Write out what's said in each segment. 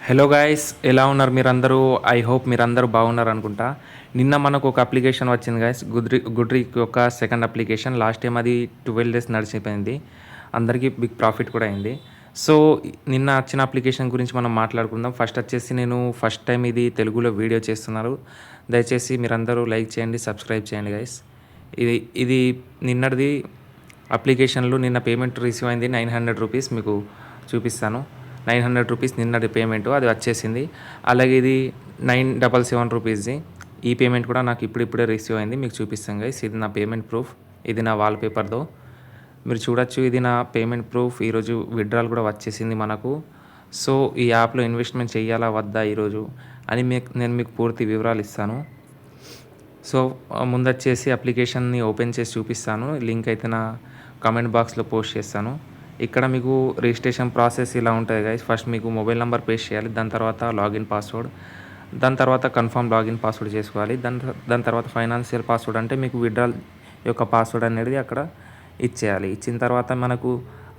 Hello guys, ఎలా ఉన్నారు మీరందరూ? ఐ హోప్ మీరందరూ బాగున్నారు అనుకుంటా. నిన్న మనకు ఒక అప్లికేషన్ వచ్చింది గాయ్స్, గుడ్రీక్ యొక్క సెకండ్ అప్లికేషన్. లాస్ట్ టైం అది 12 డేస్ నడిచిపోయింది, అందరికీ బిగ్ ప్రాఫిట్ కూడా అయింది. సో నిన్న వచ్చిన అప్లికేషన్ గురించి మనం మాట్లాడుకుందాం. నేను ఫస్ట్ టైం ఇది తెలుగులో వీడియో చేస్తున్నారు. దయచేసి మీరందరూ లైక్ చేయండి, సబ్స్క్రైబ్ చేయండి గాయ్స్. ఇది ఇది నిన్నటిది అప్లికేషన్లో నిన్న పేమెంట్ రిసీవ్ అయింది 900 రూపీస్. మీకు చూపిస్తాను. 900 రూపీస్ నిన్నటి పేమెంట్ అది వచ్చేసింది. అలాగే ఇది 977 రూపీస్ది ఈ పేమెంట్ కూడా నాకు ఇప్పుడిప్పుడే రిసీవ్ అయింది. మీకు చూపిస్తాను గైస్. ఇది నా పేమెంట్ ప్రూఫ్. ఇది నా వాల్పేపర్తో మీరు చూడొచ్చు. ఇది నా పేమెంట్ ప్రూఫ్. ఈరోజు విత్డ్రాల్ కూడా వచ్చేసింది మనకు. సో ఈ యాప్లో ఇన్వెస్ట్మెంట్ చేయాలా వద్దా ఈరోజు అని నేను మీకు పూర్తి వివరాలు ఇస్తాను. సో ముందొచ్చేసి అప్లికేషన్ని ఓపెన్ చేసి చూపిస్తాను. లింక్ అయితే నా కామెంట్ బాక్స్లో పోస్ట్ చేస్తాను. ఇక్కడ మీకు రిజిస్ట్రేషన్ ప్రాసెస్ ఇలా ఉంటుంది గైస్. ఫస్ట్ మీకు మొబైల్ నెంబర్ పేస్ట్ చేయాలి, దాని తర్వాత లాగిన్ పాస్వర్డ్, దాని తర్వాత కన్ఫర్మ్ లాగిన్ పాస్వర్డ్ చేసుకోవాలి. దాని తర్వాత ఫైనాన్షియల్ పాస్వర్డ్ అంటే మీకు విత్డ్రాల్ యొక్క పాస్వర్డ్ అనేది అక్కడ ఇచ్చేయాలి. ఇచ్చిన తర్వాత మనకు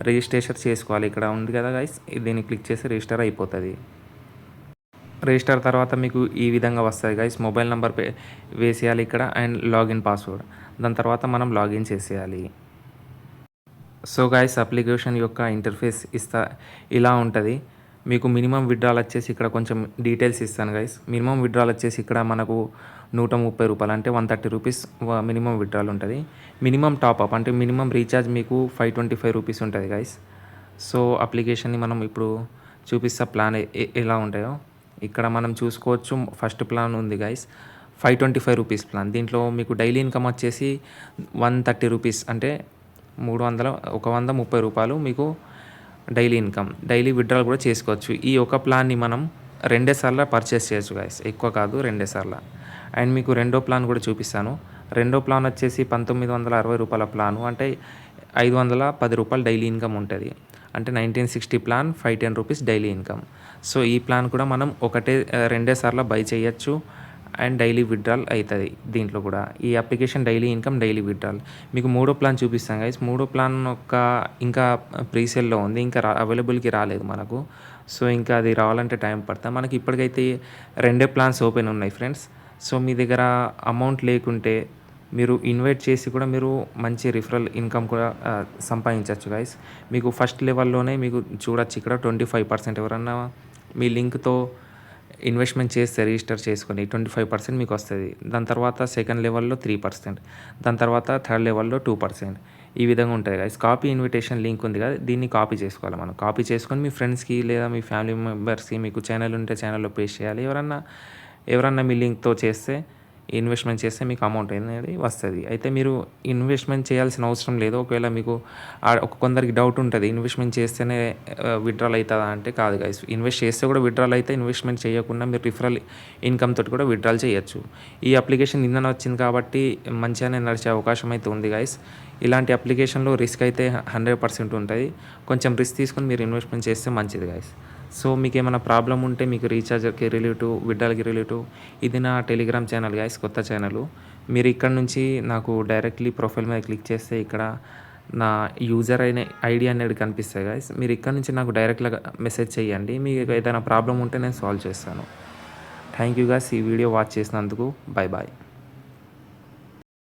రిజిస్ట్రేషన్ చేసుకోవాలి. ఇక్కడ ఉంది కదా గైస్, దీన్ని క్లిక్ చేసి రిజిస్టర్ అయిపోతుంది. రిజిస్టర్ తర్వాత మీకు ఈ విధంగా వస్తుంది గైస్. మొబైల్ నెంబర్ వేసేయాలి ఇక్కడ అండ్ లాగిన్ పాస్వర్డ్. దాని తర్వాత మనం లాగిన్ చేసేయాలి. సో గైస్, అప్లికేషన్ యొక్క ఇంటర్ఫేస్ ఇలా ఉంటుంది. మీకు మినిమం విత్డ్రాల్ వచ్చేసి ఇక్కడ కొంచెం డీటెయిల్స్ ఇస్తాను గైస్. మినిమం విత్డ్రాల్ వచ్చేసి ఇక్కడ మనకు 130 రూపాయలు అంటే 130 రూపీస్ మినిమం విత్డ్రాల్ ఉంటుంది. మినిమం టాప్అప్ అంటే మినిమం రీఛార్జ్ మీకు 525 రూపీస్ ఉంటుంది గైస్. సో అప్లికేషన్ని మనం ఇప్పుడు చూపిస్తా ప్లాన్ ఎలా ఉంటాయో. ఇక్కడ మనం చూసుకోవచ్చు. ఫస్ట్ ప్లాన్ ఉంది గైస్, 525 రూపీస్ ప్లాన్. దీంట్లో మీకు డైలీ ఇన్కమ్ వచ్చేసి 130 రూపీస్ అంటే 130 రూపాయలు మీకు డైలీ ఇన్కమ్. డైలీ విత్డ్రాల్ కూడా చేసుకోవచ్చు. ఈ ఒక ప్లాన్ని మనం 2 సార్లు పర్చేస్ చేయొచ్చు గైస్, ఎక్కువ కాదు, 2 సార్లు. అండ్ మీకు రెండో ప్లాన్ కూడా చూపిస్తాను. రెండో ప్లాన్ వచ్చేసి 1960 రూపాయల ప్లాను అంటే 510 రూపాయలు డైలీ ఇన్కమ్ ఉంటుంది. అంటే 1960 plan 510 rupees daily income. So ఈ ప్లాన్ కూడా మనం 2 సార్లు బై చేయొచ్చు అండ్ డైలీ విత్డ్రాల్ అవుతుంది. దీంట్లో కూడా ఈ application daily income, daily withdrawal. మీకు మూడో ప్లాన్ చూపిస్తాను గైస్. మూడో ప్లాన్ ఇంకా ప్రీసేల్లో ఉంది, ఇంకా అవైలబుల్కి రాలేదు మనకు. సో ఇంకా అది రావాలంటే టైం పడుతుంది. మనకి ఇప్పటికైతే 2 ప్లాన్స్ ఓపెన్ ఉన్నాయి ఫ్రెండ్స్. సో మీ దగ్గర అమౌంట్ లేకుంటే మీరు ఇన్వైట్ చేసి కూడా మీరు మంచి రిఫరల్ ఇన్కమ్ కూడా సంపాదించవచ్చు గైస్. మీకు ఫస్ట్ లెవెల్లోనే మీకు చూడొచ్చు ఇక్కడ 25% ఎవరన్నా మీ లింక్తో ఇన్వెస్ట్మెంట్ చేస్తే రిజిస్టర్ చేసుకొని 25% మీకు వస్తుంది. దాని తర్వాత సెకండ్ లెవెల్లో 3%, దాని తర్వాత థర్డ్ లెవెల్లో 2%. ఈ విధంగా ఉంటుంది గైస్. కాపీ ఇన్విటేషన్ లింక్ ఉంది కదా, దీన్ని కాపీ చేసుకోవాలి మనం. కాపీ చేసుకొని మీ ఫ్రెండ్స్కి లేదా మీ ఫ్యామిలీ మెంబర్స్కి, మీకు ఛానల్ ఉంటే ఛానల్లో పేస్ట్ చేయాలి. ఎవరన్నా మీ లింక్తో చేస్తే ఇన్వెస్ట్మెంట్ చేస్తే మీకు అమౌంట్ అనేది వస్తుంది. అయితే మీరు ఇన్వెస్ట్మెంట్ చేయాల్సిన అవసరం లేదు. ఒకవేళ మీకు కొందరికి డౌట్ ఉంటుంది, ఇన్వెస్ట్మెంట్ చేస్తేనే విత్డ్రాల్ అవుతుందా అంటే కాదు గైస్. ఇన్వెస్ట్ చేస్తే కూడా విత్డ్రాల్ అయితే, ఇన్వెస్ట్మెంట్ చేయకుండా మీరు రిఫరల్ ఇన్కమ్ తోటి కూడా విత్డ్రాల్ చేయొచ్చు. ఈ అప్లికేషన్ నిన్న వచ్చింది కాబట్టి మంచిగానే నడిచే అవకాశం అయితే ఉంది గైస్. ఇలాంటి అప్లికేషన్లో రిస్క్ అయితే 100% ఉంటుంది. కొంచెం రిస్క్ తీసుకొని మీరు ఇన్వెస్ట్మెంట్ చేస్తే మంచిది గైస్. సో మీకు ఏమైనా ప్రాబ్లం ఉంటే, మీకు రీఛార్జ్కి రిలేటివ్, విత్డ్రాల్కి రిలేటివ్, ఇది నా టెలిగ్రామ్ ఛానల్ గైస్, కొత్త ఛానల్. మీరు ఇక్కడ నుంచి నాకు డైరెక్ట్లీ ప్రొఫైల్ మీద క్లిక్ చేస్తే ఇక్కడ నా యూజర్ ఐడి అనేది కనిపిస్తాయి గైస్. మీరు ఇక్కడ నుంచి నాకు డైరెక్ట్గా మెసేజ్ చేయండి. మీకు ఏదైనా ప్రాబ్లం ఉంటే నేను సాల్వ్ చేస్తాను. థ్యాంక్ యూ గైస్, ఈ వీడియో వాచ్ చేసినందుకు. Bye bye.